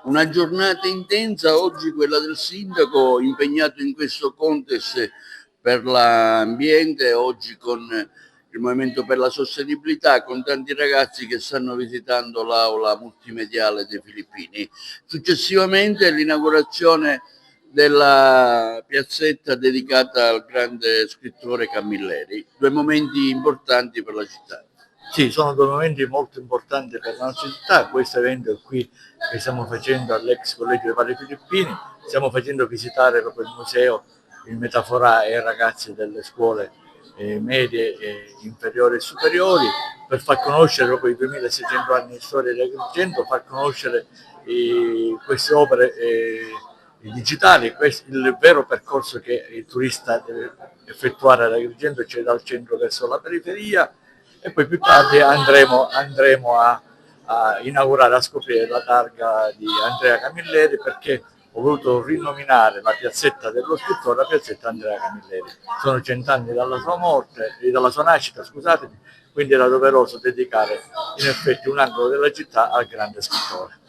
Una giornata intensa, oggi quella del sindaco impegnato in questo contest per l'ambiente, oggi con il Movimento per la Sostenibilità, con tanti ragazzi che stanno visitando l'aula multimediale dei Filippini. Successivamente l'inaugurazione della piazzetta dedicata al grande scrittore Camilleri, due momenti importanti per la città. Sì, sono due momenti molto importanti per la nostra città. Questo evento qui che stiamo facendo all'ex Collegio dei Padri Filippini, stiamo facendo visitare proprio il museo in metafora ai ragazzi delle scuole medie, inferiori e superiori, per far conoscere proprio i 2600 anni di storia di Agrigento, far conoscere queste opere digitali, il vero percorso che il turista deve effettuare ad Agrigento, cioè dal centro verso la periferia, e poi più tardi andremo a inaugurare, a scoprire la targa di Andrea Camilleri, perché ho voluto rinominare la piazzetta dello scrittore la piazzetta Andrea Camilleri. Sono 100 anni dalla sua morte, dalla sua nascita, scusatemi, quindi era doveroso dedicare in effetti un angolo della città al grande scrittore.